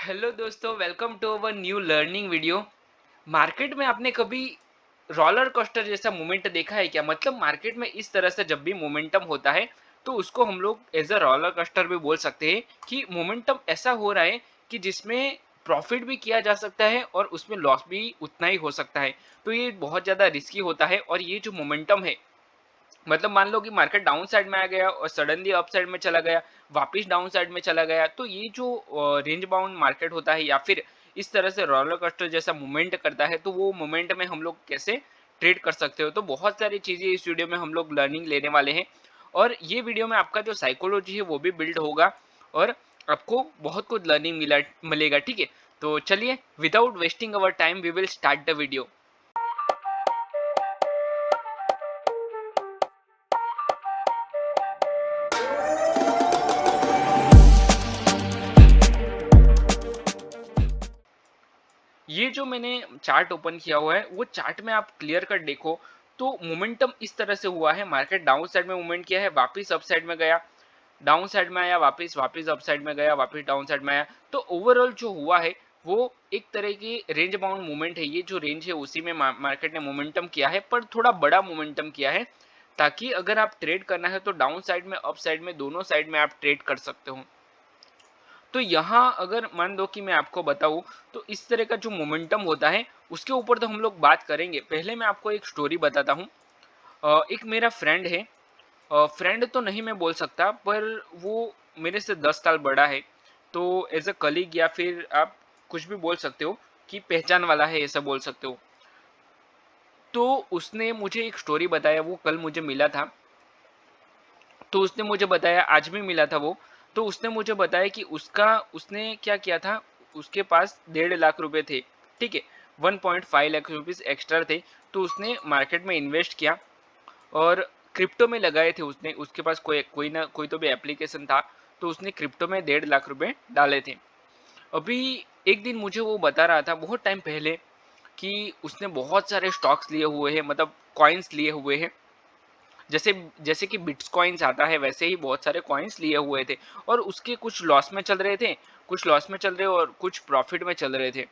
Hello दोस्तों, welcome to our new learning video. Market में आपने कभी रोलर कोस्टर जैसा मोमेंट देखा है क्या? मतलब मार्केट में इस तरह से जब भी मोमेंटम होता है तो उसको हम लोग एज अ रोलर कोस्टर भी बोल सकते हैं कि मोमेंटम ऐसा हो रहा है कि जिसमें प्रॉफिट भी किया जा सकता है और उसमें लॉस भी उतना ही हो सकता है। तो ये बहुत ज़्यादा रिस्की होता है और ये जो मोमेंटम है, मतलब मान लो कि मार्केट डाउन साइड में आ गया और सडनली अप साइड में चला गया, वापस डाउन साइड में चला गया, तो ये जो रेंज बाउंड मार्केट होता है या फिर इस तरह से रोलर कोस्टर जैसा मूवमेंट करता है, तो वो मूवमेंट में हम लोग कैसे ट्रेड कर सकते हो। तो बहुत सारी चीजें इस वीडियो में हम लोग लर्निंग लेने वाले हैं और ये वीडियो में आपका जो साइकोलॉजी है वो भी बिल्ड होगा और आपको बहुत कुछ लर्निंग मिलेगा। ठीक है, तो चलिए without wasting our time we will start the video. ये जो मैंने चार्ट ओपन किया हुआ है वो चार्ट में आप क्लियर कट देखो तो मोमेंटम इस तरह से हुआ है। मार्केट डाउन साइड में मूवमेंट किया है, वापस अप साइड में गया, डाउन साइड में आया, वापस वापस अप साइड में गया, वापस डाउन साइड में आया। तो ओवरऑल जो हुआ है वो एक तरह की रेंज बाउंड मूवमेंट है। ये जो रेंज है उसी में मार्केट ने मोमेंटम किया है, पर थोड़ा बड़ा मोमेंटम किया है ताकि अगर आप ट्रेड करना है तो डाउन साइड में अप साइड में दोनों साइड में आप ट्रेड कर सकते हो। तो यहाँ अगर मान लो कि मैं आपको बताऊं तो इस तरह का जो मोमेंटम होता है उसके ऊपर तो हम लोग बात करेंगे। पहले मैं आपको एक स्टोरी बताता हूँ। एक मेरा फ्रेंड है, फ्रेंड तो नहीं मैं बोल सकता पर वो मेरे से 10 साल बड़ा है। तो एज अ कलीग या फिर आप कुछ भी बोल सकते हो कि पहचान वाला है ऐसा बोल सकते हो। तो उसने मुझे एक स्टोरी बताया, वो कल मुझे मिला था। तो उसने मुझे बताया, आज भी मिला था वो। तो उसने मुझे बताया कि उसने क्या किया था। उसके पास 1.5 लाख रुपए थे, ठीक है, 1.5 लाख रुपीज एक्स्ट्रा थे। तो उसने मार्केट में इन्वेस्ट किया और क्रिप्टो में लगाए थे उसने। उसके पास कोई कोई ना कोई तो भी एप्लीकेशन था, तो उसने क्रिप्टो में 1.5 लाख रुपए डाले थे। अभी एक दिन मुझे वो बता रहा था बहुत टाइम पहले कि उसने बहुत सारे स्टॉक्स लिए हुए हैं, मतलब कॉइन्स लिए हुए हैं। जैसे जैसे कि बिटकॉइंस आता है वैसे ही बहुत सारे कॉइन्स लिए हुए थे और उसके कुछ लॉस में चल रहे थे, कुछ लॉस में चल रहे और कुछ प्रॉफिट में चल रहे थे।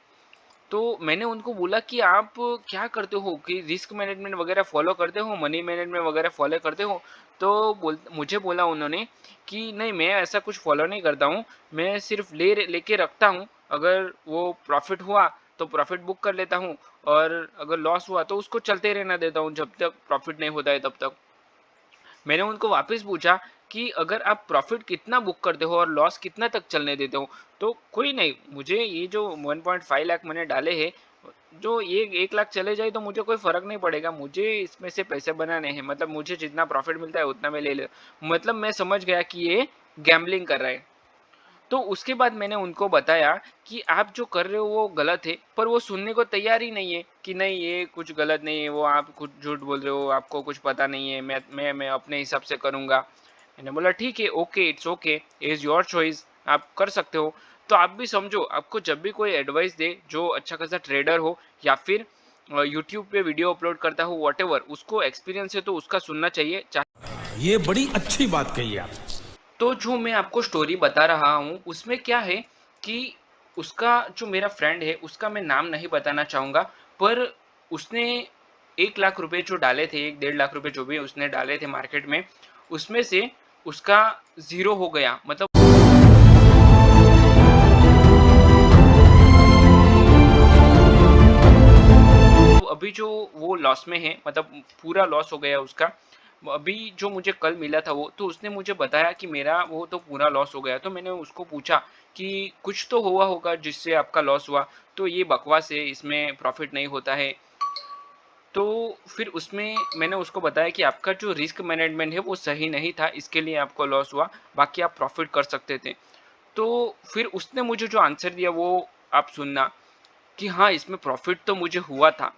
तो मैंने उनको बोला कि आप क्या करते हो, कि रिस्क मैनेजमेंट वगैरह फॉलो करते हो, मनी मैनेजमेंट वगैरह फॉलो करते हो? तो मुझे बोला उन्होंने कि नहीं, मैं ऐसा कुछ फॉलो नहीं करता हूँ, मैं सिर्फ लेके रखता हूँ। अगर वो प्रॉफिट हुआ तो प्रॉफिट बुक कर लेता हूँ और अगर लॉस हुआ तो उसको चलते रहना देता हूँ जब तक प्रॉफिट नहीं होता है तब तक। मैंने उनको वापस पूछा कि अगर आप प्रॉफिट कितना बुक करते हो और लॉस कितना तक चलने देते हो? तो कोई नहीं, मुझे ये जो 1.5 लाख मैंने डाले हैं, जो ये 1 लाख चले जाए तो मुझे कोई फर्क नहीं पड़ेगा, मुझे इसमें से पैसे बनाने हैं, मतलब मुझे जितना प्रॉफिट मिलता है उतना मैं ले ले। मतलब मैं समझ गया कि ये गैम्बलिंग कर रहा है। तो उसके बाद मैंने उनको बताया कि आप जो कर रहे हो वो गलत है, पर वो सुनने को तैयार ही नहीं है कि नहीं ये कुछ गलत नहीं है, वो आप कुछ झूठ बोल रहे हो, आपको कुछ पता नहीं है, मैं अपने हिसाब से करूंगा। मैंने बोला ठीक है, okay, it's okay, is your choice, आप कर सकते हो। तो आप भी समझो, आपको जब भी कोई एडवाइस दे जो अच्छा खासा ट्रेडर हो या फिर यूट्यूब पे वीडियो अपलोड करता हो, वॉट उसको एक्सपीरियंस है तो उसका सुनना चाहिए। ये बड़ी अच्छी बात कही आप। तो जो मैं आपको स्टोरी बता रहा हूँ उसमें क्या है कि उसका जो मेरा फ्रेंड है उसका मैं नाम नहीं बताना चाहूंगा, पर उसने 1 लाख रुपए जो डाले थे, 1.5 लाख रुपए जो भी उसने डाले थे मार्केट में, उसमें से उसका जीरो हो गया। मतलब अभी जो वो लॉस में है, मतलब पूरा लॉस हो गया उसका। अभी जो मुझे कल मिला था वो, तो उसने मुझे बताया कि मेरा वो तो पूरा लॉस हो गया। तो मैंने उसको पूछा कि कुछ तो हुआ होगा जिससे आपका लॉस हुआ। तो ये बकवास है, इसमें प्रॉफिट नहीं होता है। तो फिर उसमें मैंने उसको बताया कि आपका जो रिस्क मैनेजमेंट है वो सही नहीं था, इसके लिए आपको लॉस हुआ, बाकी आप प्रॉफिट कर सकते थे। तो फिर उसने मुझे जो आंसर दिया वो आप सुनना कि हाँ, इसमें प्रॉफिट तो मुझे हुआ था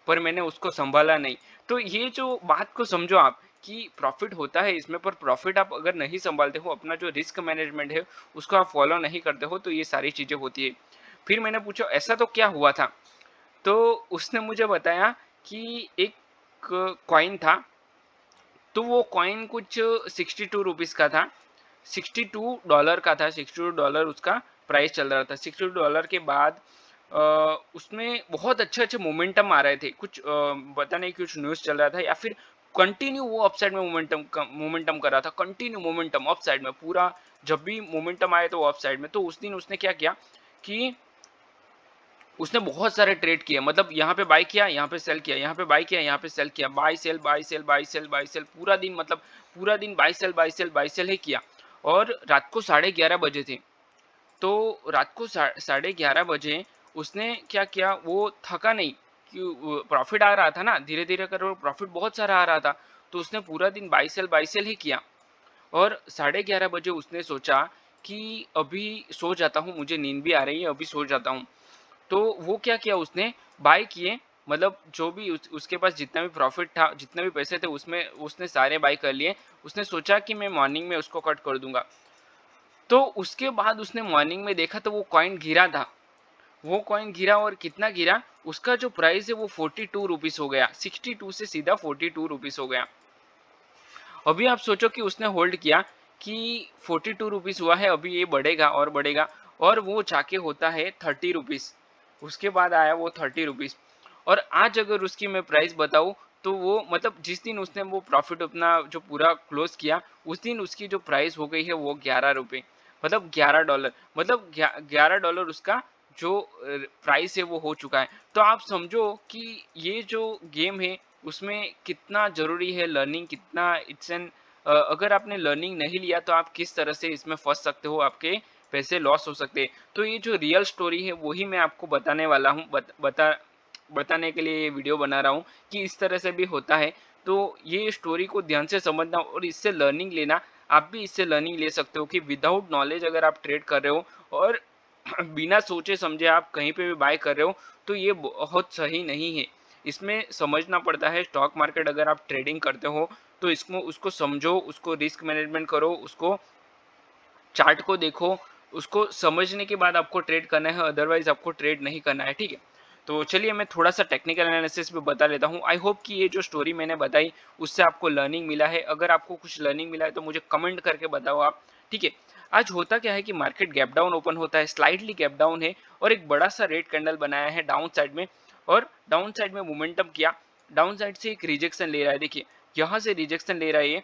पर मैंने उसको संभाला नहीं। तो ये जो बात को समझो आप कि प्रॉफिट होता है इसमें, पर प्रॉफिट आप अगर नहीं संभालते हो, अपना जो रिस्क मैनेजमेंट है उसको आप फॉलो नहीं करते हो, तो ये सारी चीजें होती है। फिर मैंने पूछा ऐसा तो क्या हुआ था? तो उसने मुझे बताया कि एक कॉइन था। तो वो कॉइन कुछ 62 रुपीज का था, $62 का था, $62 उसका प्राइस चल रहा था। $62 के बाद उसमें बहुत अच्छे-अच्छे मोमेंटम आ रहे थे। कुछ पता नहीं कुछ न्यूज़ चल रहा था या फिर कंटिन्यू वो अपसाइड में मोमेंटम कर रहा था। कंटिन्यू मोमेंटम अपसाइड में पूरा जब भी मोमेंटम आए तो वो अपसाइड में। तो उस दिन उसने क्या किया कि उसने बहुत सारे ट्रेड किए, मतलब यहाँ पे बाय किया, यहाँ पे सेल किया, यहाँ पे बाय किया, यहाँ पे सेल किया, buy sale buy sale buy sale buy sale पूरा दिन, मतलब पूरा दिन buy sale buy sale buy sale ही किया। और रात को 11:30 बजे थे, तो रात को 11:30 बजे उसने क्या किया, वो थका नहीं कि प्रॉफिट आ रहा था ना, धीरे धीरे कर प्रॉफिट बहुत सारा आ रहा था, तो उसने पूरा दिन बाय सेल ही किया। और 11:30 बजे उसने सोचा कि अभी सो जाता हूँ, मुझे नींद भी आ रही है, अभी सो जाता हूँ। तो वो क्या किया, उसने बाय किए, मतलब जो भी उसके पास जितना भी प्रॉफिट था, जितने भी पैसे थे, उसमें उसने सारे बाय कर लिए। उसने सोचा कि मैं मॉर्निंग में उसको कट कर दूंगा। तो उसके बाद उसने मॉर्निंग में देखा तो वो कॉइन गिरा था। वो कॉइन गिरा और कितना गिरा, उसका जो प्राइस है वो 42 रुपीस हो गया। 62 से सीधा 42 रुपीस हो गया। अभी आप सोचो कि उसने होल्ड किया कि 42 रुपीस हुआ है, अभी ये बढ़ेगा और बढ़ेगा, और वो जाके होता है 30 रुपीस। उसके बाद आया वो 30 रुपीस। और आज अगर उसकी मैं प्राइस बताऊं तो वो, मतलब जिस दिन उसने वो प्रॉफिट अपना जो पूरा क्लोज किया, उस दिन उसकी जो प्राइस हो गई है वो 11 रुपये, मतलब $11, मतलब $11 उसका जो प्राइस है वो हो चुका है। तो आप समझो कि ये जो गेम है उसमें कितना जरूरी है लर्निंग, कितना इट्स एन, अगर आपने लर्निंग नहीं लिया तो आप किस तरह से इसमें फंस सकते हो, आपके पैसे लॉस हो सकते हैं। तो ये जो रियल स्टोरी है वही मैं आपको बताने वाला हूँ, बताने के लिए ये वीडियो बना रहा हूँ कि इस तरह से भी होता है। तो ये स्टोरी को ध्यान से समझना और इससे लर्निंग लेना। आप भी इससे लर्निंग ले सकते हो कि विदाउट नॉलेज अगर आप ट्रेड कर रहे हो और बिना सोचे समझे आप कहीं पे भी बाय कर रहे हो, तो ये बहुत सही नहीं है। इसमें समझना पड़ता है, स्टॉक मार्केट अगर आप ट्रेडिंग करते हो तो इसको उसको समझो, उसको रिस्क मैनेजमेंट करो, उसको चार्ट को देखो, उसको समझने के बाद आपको ट्रेड करना है, अदरवाइज आपको ट्रेड नहीं करना है, ठीक है। तो चलिए मैं थोड़ा सा टेक्निकल एनालिसिस भी बता लेता हूँ। आई होप कि ये जो स्टोरी मैंने बताई उससे आपको लर्निंग मिला है। अगर आपको कुछ लर्निंग मिला है तो मुझे कमेंट करके बताओ आप, ठीक है। आज होता क्या है कि मार्केट गैप डाउन ओपन होता है, स्लाइडली गैप डाउन है और एक बड़ा सा रेड कैंडल बनाया है डाउन साइड में, और डाउन साइड में मोमेंटम किया, डाउन साइड से एक रिजेक्शन ले रहा है। देखिए यहाँ से रिजेक्शन ले रहा है, ये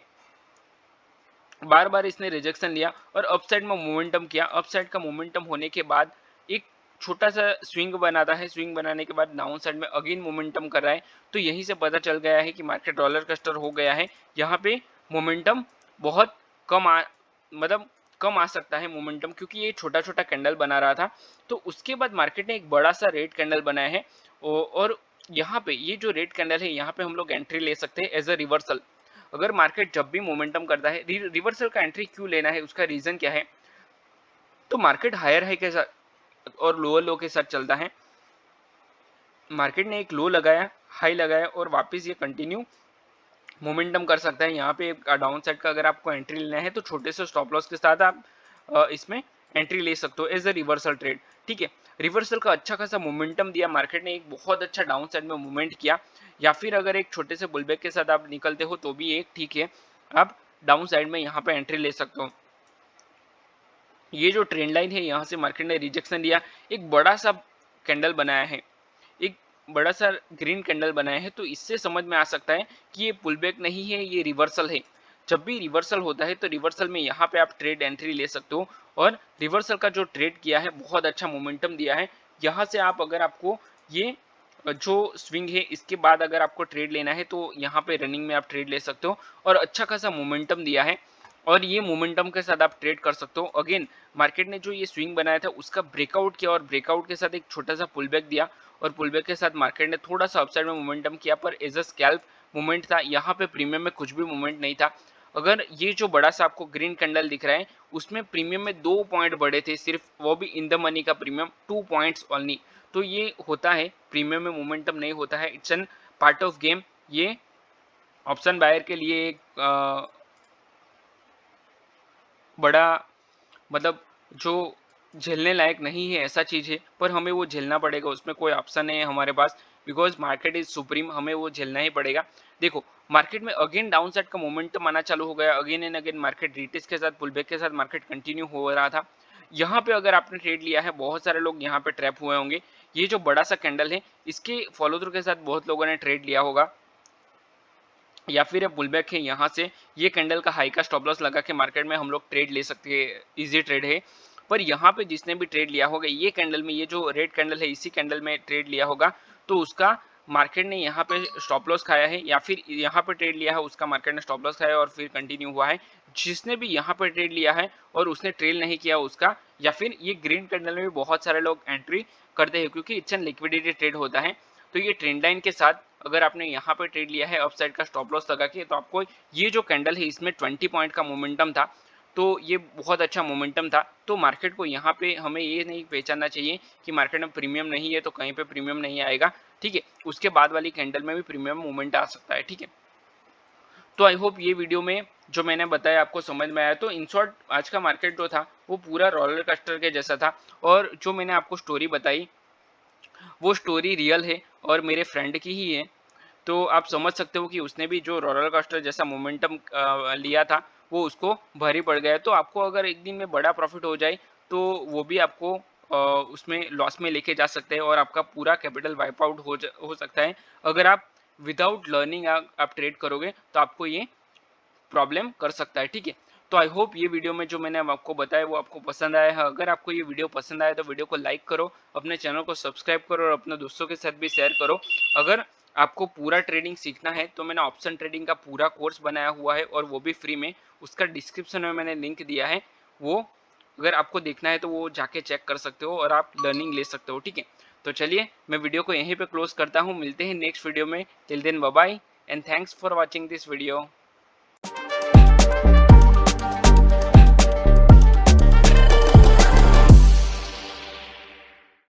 बार बार इसने रिजेक्शन लिया और अपसाइड में मोमेंटम किया। अपसाइड का मोमेंटम होने के बाद एक छोटा सा स्विंग बनाता है, स्विंग बनाने के बाद डाउन साइड में अगेन मोमेंटम कर रहा है। तो यहीं से पता चल गया है कि मार्केट रोलर कोस्टर हो गया है। यहाँ पे मोमेंटम बहुत कम मतलब कम आ सकता है मोमेंटम, क्योंकि ये छोटा छोटा कैंडल बना रहा था। तो उसके बाद मार्केट ने एक बड़ा सा रेड कैंडल बनाया है, और यहाँ पे ये जो रेड कैंडल है यहाँ पे हम लोग एंट्री ले सकते हैं एज अ रिवर्सल। अगर मार्केट जब भी मोमेंटम करता है, रिवर्सल का एंट्री क्यों लेना है, उसका रीजन क्या है, तो मार्केट हायर हाई के साथ और लोअर लो के साथ चलता है। मार्केट ने एक लो लगाया, हाई लगाया और वापस ये कंटिन्यू मोमेंटम कर सकता है। यहाँ पे डाउन साइड का अगर आपको एंट्री लेना है तो छोटे से स्टॉप लॉस के साथ आप इसमें एंट्री ले सकते हो एज अ रिवर्सल ट्रेड, ठीक है। रिवर्सल का अच्छा खासा मोमेंटम दिया मार्केट ने, एक बहुत अच्छा डाउन साइड में मूवमेंट किया, या फिर अगर एक छोटे से बुलबैक के साथ आप निकलते हो तो भी एक ठीक है, आप डाउन साइड में यहाँ पे एंट्री ले सकते हो। ये जो ट्रेंड लाइन है यहाँ से मार्केट ने रिजेक्शन दिया, एक बड़ा सा कैंडल बनाया है, एक बड़ा सा ग्रीन कैंडल बनाया है, तो इससे समझ में आ सकता है कि ये पुलबैक नहीं है, ये रिवर्सल है। जब भी रिवर्सल होता है तो रिवर्सल में यहाँ पे आप ट्रेड एंट्री ले सकते हो, और रिवर्सल का जो ट्रेड किया है बहुत अच्छा मोमेंटम दिया है। यहाँ से आप, अगर आपको ये जो स्विंग है इसके बाद अगर आपको ट्रेड लेना है तो यहाँ पे रनिंग में आप ट्रेड ले सकते हो, और अच्छा खासा मोमेंटम दिया है, और ये मोमेंटम के साथ आप ट्रेड कर सकते हो। अगेन मार्केट ने जो ये स्विंग बनाया था उसका ब्रेकआउट किया, और ब्रेकआउट के साथ एक छोटा सा पुलबैक दिया, और पुलबैक के साथ मार्केट ने थोड़ा सा अपसाइड में मोमेंटम किया, पर एज अ स्कैल्प मूवमेंट था। यहाँ पे प्रीमियम में कुछ भी मूवमेंट नहीं था। अगर ये जो बड़ा सा आपको ग्रीन कैंडल दिख रहा है उसमें प्रीमियम में 2 पॉइंट बढ़े थे सिर्फ, वो भी इन द मनी का प्रीमियम 2 पॉइंट्स ओनली। तो ये होता है, प्रीमियम में मोमेंटम नहीं होता है, it's an part of game. ये ऑप्शन बायर के लिए एक बड़ा, मतलब जो झेलने लायक नहीं है ऐसा चीज है, पर हमें वो झेलना पड़ेगा, उसमें कोई ऑप्शन नहीं है हमारे पास, बिकॉज मार्केट इज सुप्रीम, हमें वो झेलना ही पड़ेगा। देखो मार्केट में अगेन डाउन साइड का मोमेंटम आना चालू हो गया, again and again market retest के साथ पुलबैक के साथ मार्केट कंटिन्यू हो रहा था। यहाँ पे अगर आपने ट्रेड लिया है, बहुत सारे लोग यहाँ पे ट्रैप हुए होंगे। ये जो बड़ा सा कैंडल है, इसके फॉलो थ्रू के साथ बहुत लोगों ने ट्रेड लिया होगा, या फिर ये पुलबैक है यहाँ से, ये कैंडल का हाई का स्टॉप लॉस लगा के मार्केट में हम लोग ट्रेड ले सकते हैं, इजी ट्रेड है। पर यहाँ पे जिसने भी ट्रेड लिया होगा ये कैंडल में, ये जो रेड कैंडल है इसी कैंडल में ट्रेड लिया होगा, तो उसका मार्केट ने यहाँ पे स्टॉप लॉस खाया है, या फिर यहाँ पे ट्रेड लिया है उसका मार्केट ने स्टॉप लॉस खाया और फिर कंटिन्यू हुआ है। जिसने भी यहाँ पे ट्रेड लिया है और उसने ट्रेल नहीं किया उसका, या फिर ये ग्रीन कैंडल में भी बहुत सारे लोग एंट्री करते हैं क्योंकि इट्स एन लिक्विडिटी ट्रेड होता है। तो ये ट्रेंड लाइन के साथ अगर आपने यहाँ पे ट्रेड लिया है अपसाइड का स्टॉप लॉस लगा के, तो आपको ये जो कैंडल है इसमें 20 पॉइंट का मोमेंटम था, तो ये बहुत अच्छा मोमेंटम था। तो मार्केट को यहाँ पे हमें ये नहीं पहचानना चाहिए कि मार्केट में प्रीमियम नहीं है तो कहीं पे प्रीमियम नहीं आएगा, ठीक है। उसके बाद वाली कैंडल में भी प्रीमियम मूवमेंट आ सकता है, ठीक है। तो आई होप ये वीडियो में जो मैंने बताया आपको समझ में आया। तो इन शॉर्ट आज का मार्केट जो था वो पूरा रोलर कोस्टर के जैसा था, और जो मैंने आपको स्टोरी बताई वो स्टोरी रियल है और मेरे फ्रेंड की ही है। तो आप समझ सकते हो कि उसने भी जो रोलर कोस्टर जैसा मोमेंटम लिया था वो उसको भारी पड़ गया है। तो आपको अगर एक दिन में बड़ा प्रॉफिट हो जाए तो वो भी आपको उसमें लॉस में लेके जा सकते हैं और आपका पूरा कैपिटल वाइप आउट हो सकता है। अगर आप विदाउट लर्निंग आप ट्रेड करोगे तो आपको ये प्रॉब्लम कर सकता है, ठीक है। तो आई होप ये वीडियो में जो मैंने आपको बताया वो आपको पसंद आया है। अगर आपको ये वीडियो पसंद आया तो वीडियो को लाइक करो, अपने चैनल को सब्सक्राइब करो और अपने दोस्तों के साथ भी शेयर करो। अगर आपको पूरा ट्रेडिंग सीखना है तो मैंने ऑप्शन ट्रेडिंग का पूरा कोर्स बनाया हुआ है और वो भी फ्री में, उसका डिस्क्रिप्शन में मैंने लिंक दिया है, वो अगर आपको देखना है तो वो जाके चेक कर सकते हो और आप लर्निंग ले सकते हो, ठीक है। तो चलिए मैं वीडियो को यहीं पे क्लोज करता हूँ, मिलते हैं नेक्स्ट वीडियो में। Till then bye bye and thanks for watching this video.